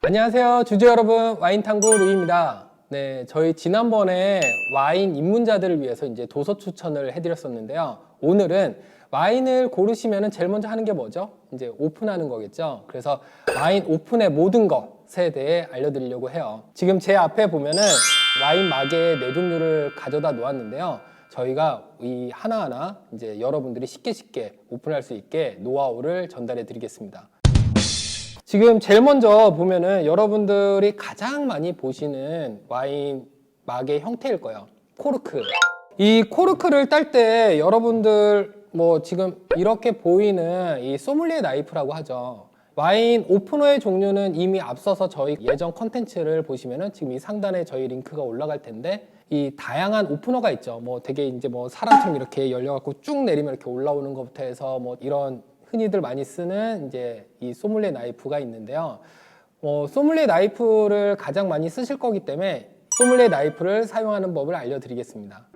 안녕하세요 주주 여러분, 와인탐구 루이입니다. 네, 저희 지난번에 와인 입문자들을 위해서 이제 도서 추천을 해드렸었는데요. 오늘은 와인을 고르시면 제일 먼저 하는 게 뭐죠? 이제 오픈하는 거겠죠. 그래서 와인 오픈의 모든 것에 대해 알려드리려고 해요. 지금 제 앞에 보면은 와인 마개 4종류를 가져다 놓았는데요. 저희가 이 하나하나 이제 여러분들이 쉽게 오픈할 수 있게 노하우를 전달해 드리겠습니다. 지금 제일 먼저 보면은 여러분들이 가장 많이 보시는 와인 막의 형태일 거예요. 코르크. 이 코르크를 딸 때 여러분들 뭐 지금 이렇게 보이는 이 소믈리에 나이프라고 하죠. 와인 오프너의 종류는 이미 앞서서 저희 예전 컨텐츠를 보시면은 지금 이 상단에 저희 링크가 올라갈 텐데, 이 다양한 오프너가 있죠. 뭐 되게 이제 뭐 사람처럼 이렇게 열려갖고 쭉 내리면 이렇게 올라오는 것부터 해서 뭐 이런 흔히들 많이 쓰는 이제 이 소믈리에 나이프가 있는데요. 소믈리에 나이프를 가장 많이 쓰실 거기 때문에 소믈리에 나이프를 사용하는 법을 알려드리겠습니다.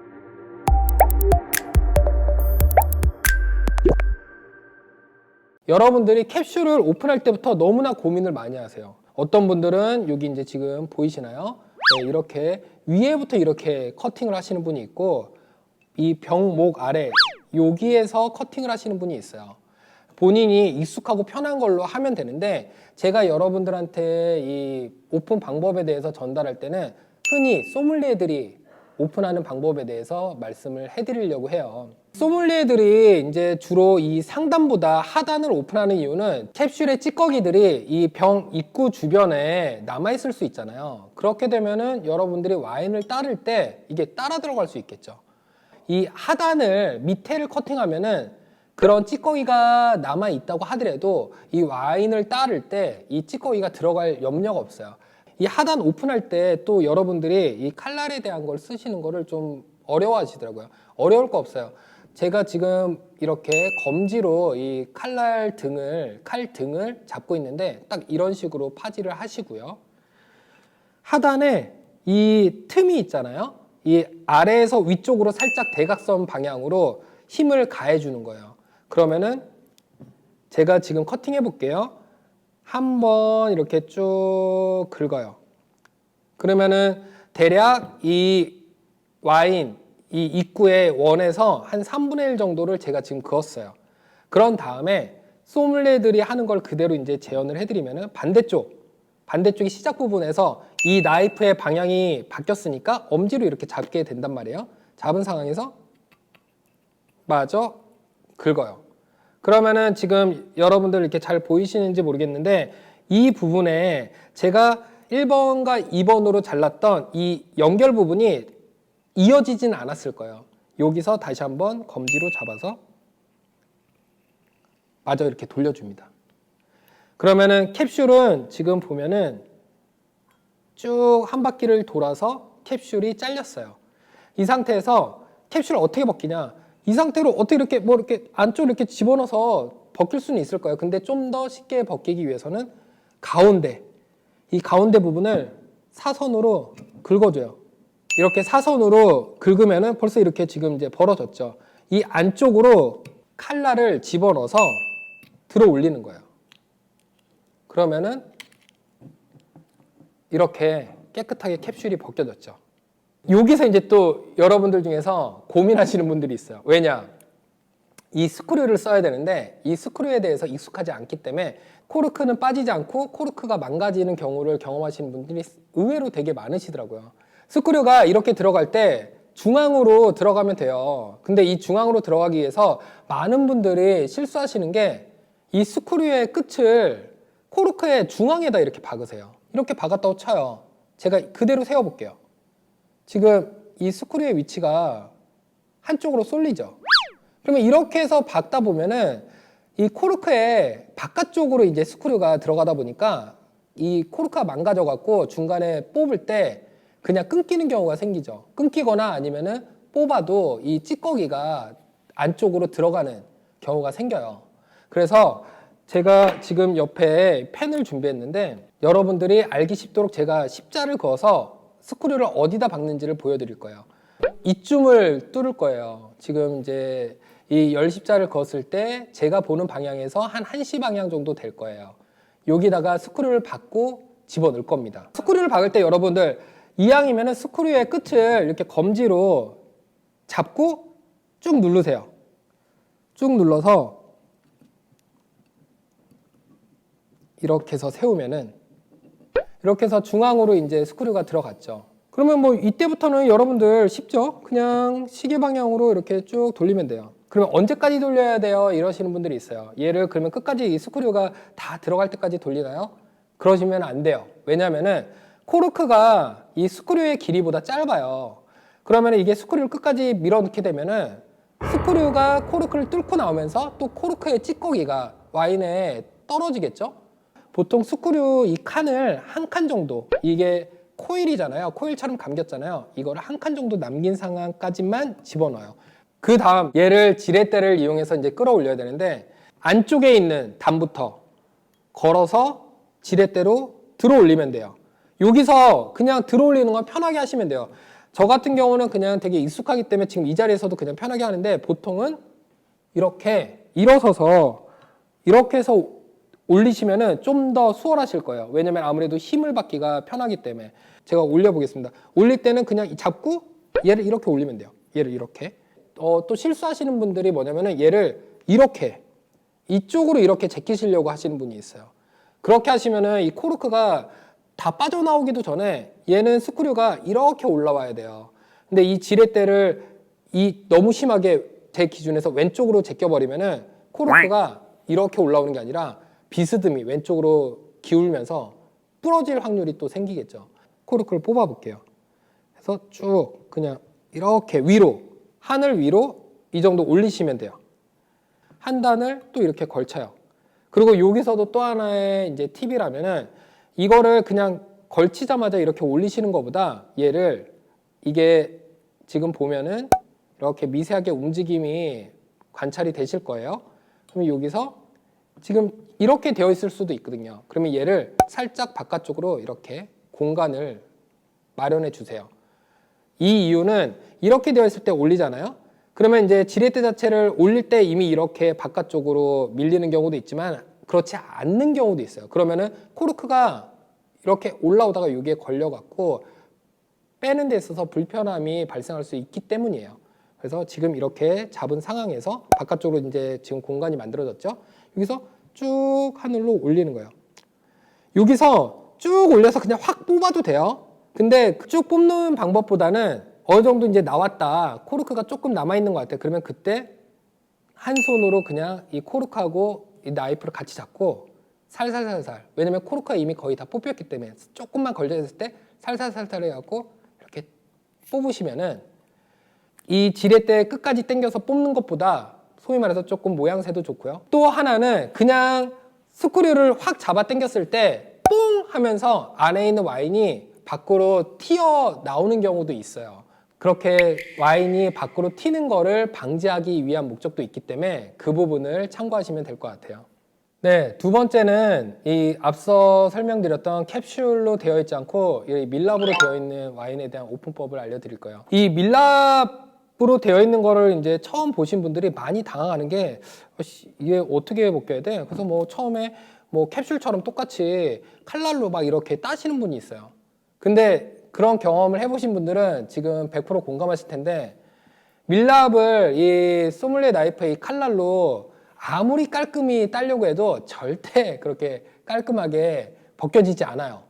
여러분들이 캡슐을 오픈할 때부터 너무나 고민을 많이 하세요. 어떤 분들은 여기 이제 지금 보이시나요? 네, 이렇게 위에부터 이렇게 커팅을 하시는 분이 있고, 이 병목 아래 여기에서 커팅을 하시는 분이 있어요. 본인이 익숙하고 편한 걸로 하면 되는데, 제가 여러분들한테 이 오픈 방법에 대해서 전달할 때는 흔히 소믈리에들이 오픈하는 방법에 대해서 말씀을 해드리려고 해요. 소믈리에들이 이제 주로 이 상단보다 하단을 오픈하는 이유는 캡슐의 찌꺼기들이 이 병 입구 주변에 남아있을 수 있잖아요. 그렇게 되면은 여러분들이 와인을 따를 때 이게 따라 들어갈 수 있겠죠. 이 하단을 밑에를 커팅하면은 그런 찌꺼기가 남아있다고 하더라도 이 와인을 따를 때 이 찌꺼기가 들어갈 염려가 없어요. 이 하단 오픈할 때 또 여러분들이 이 칼날에 대한 걸 쓰시는 거를 좀 어려워하시더라고요. 어려울 거 없어요. 제가 지금 이렇게 검지로 이 칼날 등을, 칼 등을 잡고 있는데 딱 이런 식으로 파지를 하시고요. 하단에 이 틈이 있잖아요. 이 아래에서 위쪽으로 살짝 대각선 방향으로 힘을 가해 주는 거예요. 그러면은 제가 지금 커팅해 볼게요. 한번 이렇게 쭉 긁어요. 그러면은 대략 이 와인 이 입구의 원에서 한 3분의 1 정도를 제가 지금 그었어요. 그런 다음에 소믈리에들이 하는 걸 그대로 이제 재현을 해드리면은 반대쪽이 시작 부분에서 이 나이프의 방향이 바뀌었으니까 엄지로 이렇게 잡게 된단 말이에요. 잡은 상황에서 마저 긁어요. 그러면은 지금 여러분들 이렇게 잘 보이시는지 모르겠는데, 이 부분에 제가 1번과 2번으로 잘랐던 이 연결 부분이 이어지진 않았을 거예요. 여기서 다시 한번 검지로 잡아서 마저 이렇게 돌려줍니다. 그러면은 캡슐은 지금 보면은 쭉 한 바퀴를 돌아서 캡슐이 잘렸어요. 이 상태에서 캡슐을 어떻게 벗기냐? 이 상태로 어떻게 이렇게 뭐 이렇게 안쪽으로 이렇게 집어넣어서 벗길 수는 있을 거예요. 근데 좀 더 쉽게 벗기기 위해서는 이 가운데 부분을 사선으로 긁어줘요. 이렇게 사선으로 긁으면은 벌써 이렇게 지금 이제 벌어졌죠. 이 안쪽으로 칼날을 집어넣어서 들어 올리는 거예요. 그러면은 이렇게 깨끗하게 캡슐이 벗겨졌죠. 여기서 이제 또 여러분들 중에서 고민하시는 분들이 있어요. 왜냐? 이 스크류를 써야 되는데 이 스크류에 대해서 익숙하지 않기 때문에 코르크는 빠지지 않고 코르크가 망가지는 경우를 경험하시는 분들이 의외로 되게 많으시더라고요. 스크류가 이렇게 들어갈 때 중앙으로 들어가면 돼요. 근데 이 중앙으로 들어가기 위해서 많은 분들이 실수하시는 게 이 스크류의 끝을 코르크의 중앙에다 이렇게 박으세요. 이렇게 박았다고 쳐요. 제가 그대로 세워볼게요. 지금 이 스크류의 위치가 한쪽으로 쏠리죠. 그러면 이렇게 해서 박다 보면은 이 코르크의 바깥쪽으로 이제 스크류가 들어가다 보니까 이 코르크가 망가져 갖고 중간에 뽑을 때 그냥 끊기는 경우가 생기죠. 끊기거나 아니면은 뽑아도 이 찌꺼기가 안쪽으로 들어가는 경우가 생겨요. 그래서 제가 지금 옆에 펜을 준비했는데 여러분들이 알기 쉽도록 제가 십자를 그어서 스크류를 어디다 박는지를 보여드릴 거예요. 이쯤을 뚫을 거예요. 지금 이제 이 열십자를 그었을 때 제가 보는 방향에서 한 1시 방향 정도 될 거예요. 여기다가 스크류를 박고 집어넣을 겁니다. 스크류를 박을 때 여러분들 이왕이면 스크류의 끝을 이렇게 검지로 잡고 쭉 누르세요. 쭉 눌러서 이렇게 해서 세우면은 이렇게 해서 중앙으로 이제 스크류가 들어갔죠. 그러면 뭐 이때부터는 여러분들 쉽죠? 그냥 시계 방향으로 이렇게 쭉 돌리면 돼요. 그러면 언제까지 돌려야 돼요? 이러시는 분들이 있어요. 얘를 그러면 끝까지 이 스크류가 다 들어갈 때까지 돌리나요? 그러시면 안 돼요. 왜냐면은 코르크가 이 스크류의 길이보다 짧아요. 그러면 이게 스크류를 끝까지 밀어넣게 되면은 스크류가 코르크를 뚫고 나오면서 또 코르크의 찌꺼기가 와인에 떨어지겠죠? 보통 스크류 이 칸을 한 칸 정도, 이게 코일이잖아요. 코일처럼 감겼잖아요. 이거를 한 칸 정도 남긴 상황까지만 집어넣어요. 그 다음 얘를 지렛대를 이용해서 이제 끌어올려야 되는데 안쪽에 있는 단부터 걸어서 지렛대로 들어 올리면 돼요. 여기서 그냥 들어 올리는 건 편하게 하시면 돼요. 저 같은 경우는 그냥 되게 익숙하기 때문에 지금 이 자리에서도 그냥 편하게 하는데 보통은 이렇게 일어서서 이렇게 해서 올리시면은 좀 더 수월하실 거예요. 왜냐면 아무래도 힘을 받기가 편하기 때문에. 제가 올려보겠습니다. 올릴 때는 그냥 잡고 얘를 이렇게 올리면 돼요. 얘를 이렇게. 또 실수하시는 분들이 뭐냐면은 얘를 이렇게 이쪽으로 이렇게 제끼시려고 하시는 분이 있어요. 그렇게 하시면은 이 코르크가 다 빠져나오기도 전에 얘는 스크류가 이렇게 올라와야 돼요. 근데 이 지렛대를 너무 심하게 제 기준에서 왼쪽으로 제껴버리면은 코르크가 이렇게 올라오는 게 아니라 비스듬히 왼쪽으로 기울면서 부러질 확률이 또 생기겠죠. 코르크를 뽑아 볼게요. 그래서 쭉 그냥 이렇게 위로, 하늘 위로 이 정도 올리시면 돼요. 한 단을 또 이렇게 걸쳐요. 그리고 여기서도 또 하나의 이제 팁이라면은 이거를 그냥 걸치자마자 이렇게 올리시는 것보다 얘를 이게 지금 보면은 이렇게 미세하게 움직임이 관찰이 되실 거예요. 그럼 여기서 지금 이렇게 되어 있을 수도 있거든요. 그러면 얘를 살짝 바깥쪽으로 이렇게 공간을 마련해 주세요. 이 이유는 이렇게 되어 있을 때 올리잖아요. 그러면 이제 지렛대 자체를 올릴 때 이미 이렇게 바깥쪽으로 밀리는 경우도 있지만 그렇지 않는 경우도 있어요. 그러면은 코르크가 이렇게 올라오다가 여기에 걸려갖고 빼는 데 있어서 불편함이 발생할 수 있기 때문이에요. 그래서 지금 이렇게 잡은 상황에서 바깥쪽으로 이제 지금 공간이 만들어졌죠. 여기서 쭉 하늘로 올리는 거예요. 여기서 쭉 올려서 그냥 확 뽑아도 돼요. 근데 쭉 뽑는 방법보다는 어느 정도 이제 나왔다. 코르크가 조금 남아있는 것 같아요. 그러면 그때 한 손으로 그냥 이 코르크하고 이 나이프를 같이 잡고 살살살살. 왜냐면 코르크가 이미 거의 다 뽑혔기 때문에 조금만 걸려있을 때 살살살살 해갖고 이렇게 뽑으시면은 이 지렛대 끝까지 당겨서 뽑는 것보다 소위 말해서 조금 모양새도 좋고요. 또 하나는 그냥 스크류를 확 잡아 당겼을 때 뽕 하면서 안에 있는 와인이 밖으로 튀어 나오는 경우도 있어요. 그렇게 와인이 밖으로 튀는 거를 방지하기 위한 목적도 있기 때문에 그 부분을 참고하시면 될 것 같아요. 네, 두 번째는 이 앞서 설명드렸던 캡슐로 되어 있지 않고 이 밀랍으로 되어 있는 와인에 대한 오픈법을 알려드릴 거예요. 이 밀랍으로 되어 있는 거를 이제 처음 보신 분들이 많이 당황하는 게 이게 어떻게 벗겨야 돼? 그래서 뭐 처음에 뭐 캡슐처럼 똑같이 칼날로 막 이렇게 따시는 분이 있어요. 근데 그런 경험을 해보신 분들은 지금 100% 공감하실 텐데 밀랍을 이 소믈리에 나이프의 이 칼날로 아무리 깔끔히 따려고 해도 절대 그렇게 깔끔하게 벗겨지지 않아요.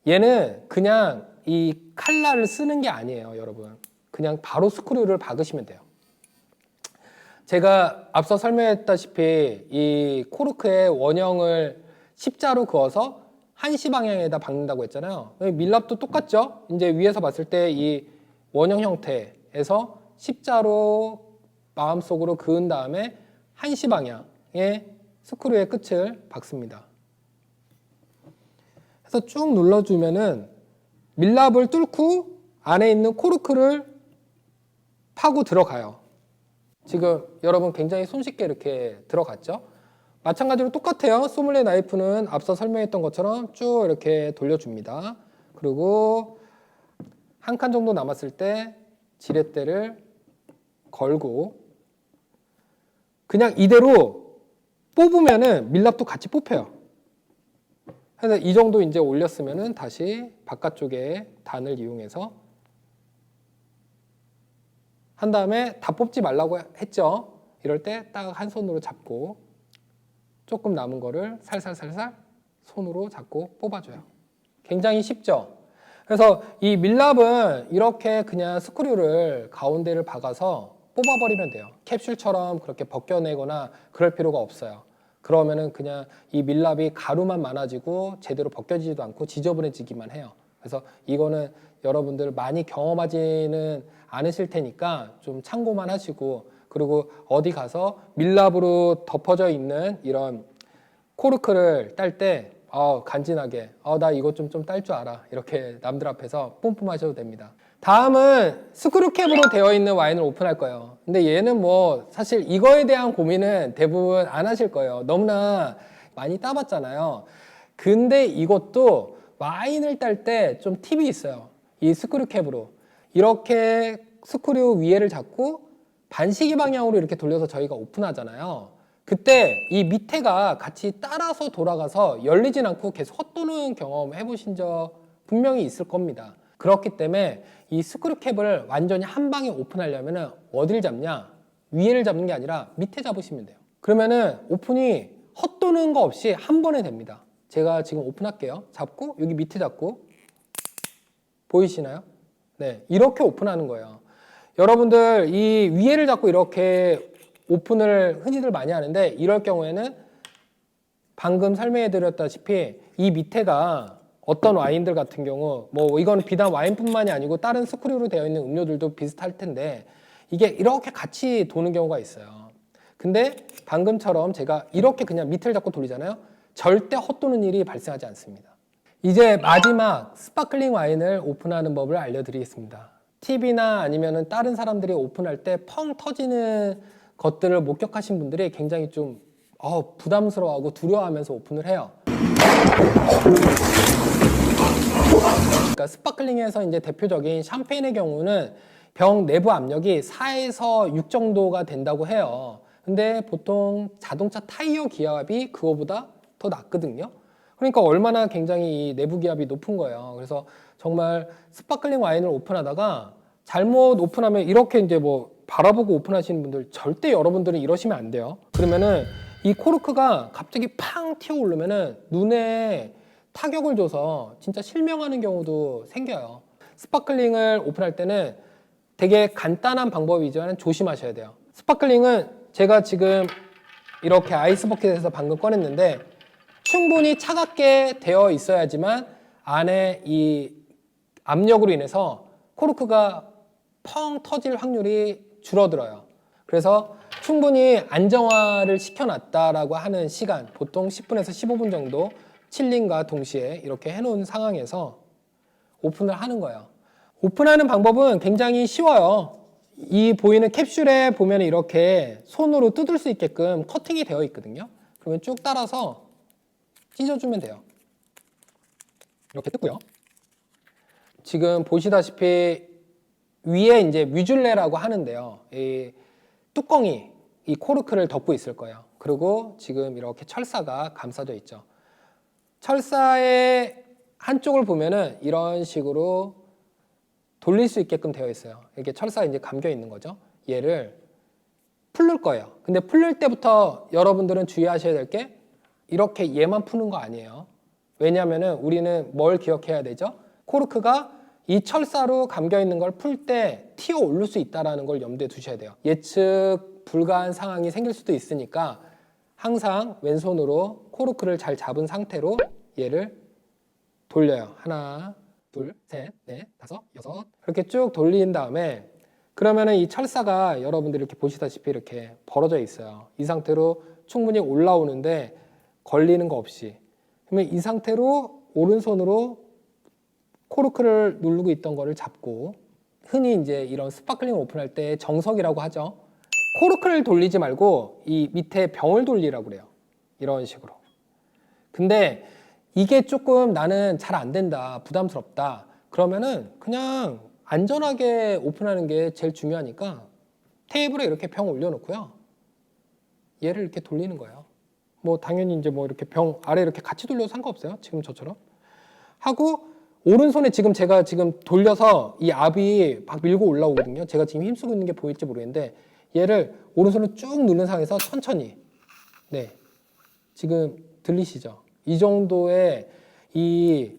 얘는 그냥 이 칼날을 쓰는 게 아니에요, 여러분. 그냥 바로 스크류를 박으시면 돼요. 제가 앞서 설명했다시피 이 코르크의 원형을 십자로 그어서 한시 방향에다 박는다고 했잖아요. 밀랍도 똑같죠? 이제 위에서 봤을 때 이 원형 형태에서 십자로 마음속으로 그은 다음에 한시 방향에 스크류의 끝을 박습니다. 그래서 쭉 눌러주면은 밀랍을 뚫고 안에 있는 코르크를 파고 들어가요. 지금 여러분 굉장히 손쉽게 이렇게 들어갔죠? 마찬가지로 똑같아요. 소믈리에 나이프는 앞서 설명했던 것처럼 쭉 이렇게 돌려줍니다. 그리고 한 칸 정도 남았을 때 지렛대를 걸고 그냥 이대로 뽑으면은 밀랍도 같이 뽑혀요. 그래서 이 정도 이제 올렸으면은 다시 바깥쪽에 단을 이용해서 한 다음에 다 뽑지 말라고 했죠. 이럴 때 딱 한 손으로 잡고 조금 남은 거를 살살살살 손으로 잡고 뽑아줘요. 굉장히 쉽죠. 그래서 이 밀랍은 이렇게 그냥 스크류를 가운데를 박아서 뽑아버리면 돼요. 캡슐처럼 그렇게 벗겨내거나 그럴 필요가 없어요. 그러면은 그냥 이 밀랍이 가루만 많아지고 제대로 벗겨지지도 않고 지저분해지기만 해요. 그래서 이거는 여러분들 많이 경험하지는 않으실 테니까 좀 참고만 하시고, 그리고 어디 가서 밀랍으로 덮어져 있는 이런 코르크를 딸 때 간지나게 나 이거 좀 딸 줄 알아, 이렇게 남들 앞에서 뿜뿜하셔도 됩니다. 다음은 스크류캡으로 되어 있는 와인을 오픈할 거예요. 근데 얘는 뭐 사실 이거에 대한 고민은 대부분 안 하실 거예요. 너무나 많이 따봤잖아요. 근데 이것도 와인을 딸 때 좀 팁이 있어요. 이 스크류캡으로 이렇게 스크류 위에를 잡고 반시계 방향으로 이렇게 돌려서 저희가 오픈하잖아요. 그때 이 밑에가 같이 따라서 돌아가서 열리진 않고 계속 헛도는 경험 해보신 적 분명히 있을 겁니다. 그렇기 때문에 이 스크류캡을 완전히 한 방에 오픈하려면 어딜 잡냐? 위에를 잡는 게 아니라 밑에 잡으시면 돼요. 그러면은 오픈이 헛도는 거 없이 한 번에 됩니다. 제가 지금 오픈할게요. 잡고 여기 밑에 잡고 보이시나요? 네, 이렇게 오픈하는 거예요. 여러분들 이 위에를 잡고 이렇게 오픈을 흔히들 많이 하는데, 이럴 경우에는 방금 설명해 드렸다시피 이 밑에가 어떤 와인들 같은 경우, 뭐 이건 비단 와인뿐만이 아니고 다른 스크류로 되어 있는 음료들도 비슷할 텐데 이게 이렇게 같이 도는 경우가 있어요. 근데 방금처럼 제가 이렇게 그냥 밑을 잡고 돌리잖아요. 절대 헛도는 일이 발생하지 않습니다. 이제 마지막 스파클링 와인을 오픈하는 법을 알려드리겠습니다. 팁이나 아니면은 다른 사람들이 오픈할 때 펑 터지는 것들을 목격하신 분들이 굉장히 좀 부담스러워하고 두려워하면서 오픈을 해요. 그러니까 스파클링에서 이제 대표적인 샴페인의 경우는 병 내부 압력이 4에서 6 정도가 된다고 해요. 근데 보통 자동차 타이어 기압이 그거보다 더 낮거든요. 그러니까 얼마나 굉장히 이 내부 기압이 높은 거예요. 그래서 정말 스파클링 와인을 오픈하다가 잘못 오픈하면 이렇게 이제 뭐 바라보고 오픈하시는 분들 절대 여러분들은 이러시면 안 돼요. 그러면은 이 코르크가 갑자기 팡 튀어 오르면은 눈에 타격을 줘서 진짜 실명하는 경우도 생겨요. 스파클링을 오픈할 때는 되게 간단한 방법이지만 조심하셔야 돼요. 스파클링은 제가 지금 이렇게 아이스 버킷에서 방금 꺼냈는데 충분히 차갑게 되어 있어야지만 안에 이 압력으로 인해서 코르크가 펑 터질 확률이 줄어들어요. 그래서 충분히 안정화를 시켜놨다라고 하는 시간, 보통 10분에서 15분 정도 칠링과 동시에 이렇게 해놓은 상황에서 오픈을 하는 거예요. 오픈하는 방법은 굉장히 쉬워요. 이 보이는 캡슐에 보면 이렇게 손으로 뜯을 수 있게끔 커팅이 되어 있거든요. 그러면 쭉 따라서 찢어주면 돼요. 이렇게 뜯고요. 지금 보시다시피 위에 이제 뮤즐레라고 하는데요. 이 뚜껑이 이 코르크를 덮고 있을 거예요. 그리고 지금 이렇게 철사가 감싸져 있죠. 철사의 한쪽을 보면은 이런 식으로 돌릴 수 있게끔 되어 있어요. 이렇게 철사가 이제 감겨 있는 거죠. 얘를 풀릴 거예요. 근데 풀릴 때부터 여러분들은 주의하셔야 될 게 이렇게 얘만 푸는 거 아니에요. 왜냐하면은 우리는 뭘 기억해야 되죠? 코르크가 이 철사로 감겨 있는 걸 풀 때 튀어 오를 수 있다는 걸 염두에 두셔야 돼요. 예측 불가한 상황이 생길 수도 있으니까 항상 왼손으로 코르크를 잘 잡은 상태로 얘를 돌려요. 하나, 둘, 셋, 넷, 다섯, 여섯 이렇게 쭉 돌린 다음에 그러면은 이 철사가 여러분들이 이렇게 보시다시피 이렇게 벌어져 있어요. 이 상태로 충분히 올라오는데 걸리는 거 없이. 그러면 이 상태로 오른손으로 코르크를 누르고 있던 거를 잡고, 흔히 이제 이런 스파클링 오픈할 때 정석이라고 하죠. 코르크를 돌리지 말고 이 밑에 병을 돌리라고 그래요. 이런 식으로. 근데 이게 조금 나는 잘 안 된다, 부담스럽다. 그러면은 그냥 안전하게 오픈하는 게 제일 중요하니까 테이블에 이렇게 병 올려놓고요. 얘를 이렇게 돌리는 거예요. 뭐 당연히 이제 뭐 이렇게 병 아래 이렇게 같이 돌려도 상관없어요. 지금 저처럼 하고 오른손에 지금 제가 지금 돌려서 이 압이 막 밀고 올라오거든요. 제가 지금 힘쓰고 있는 게 보일지 모르겠는데 얘를 오른손으로 쭉 누른 상황에서 천천히 네 지금 들리시죠? 이 정도의 이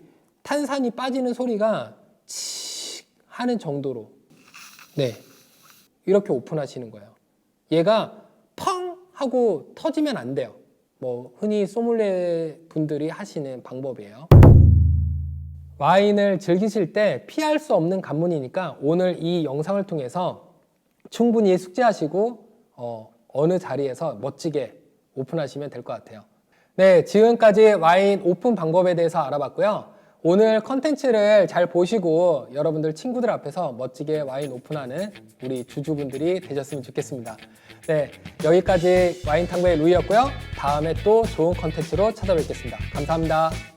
탄산이 빠지는 소리가 칙 하는 정도로 네 이렇게 오픈하시는 거예요. 얘가 펑 하고 터지면 안 돼요. 뭐 흔히 소믈리에 분들이 하시는 방법이에요. 와인을 즐기실 때 피할 수 없는 관문이니까 오늘 이 영상을 통해서 충분히 숙지하시고 어느 자리에서 멋지게 오픈하시면 될 것 같아요. 네, 지금까지 와인 오픈 방법에 대해서 알아봤고요. 오늘 컨텐츠를 잘 보시고 여러분들 친구들 앞에서 멋지게 와인 오픈하는 우리 주주분들이 되셨으면 좋겠습니다. 네, 여기까지 와인탐구의 루이였고요. 다음에 또 좋은 컨텐츠로 찾아뵙겠습니다. 감사합니다.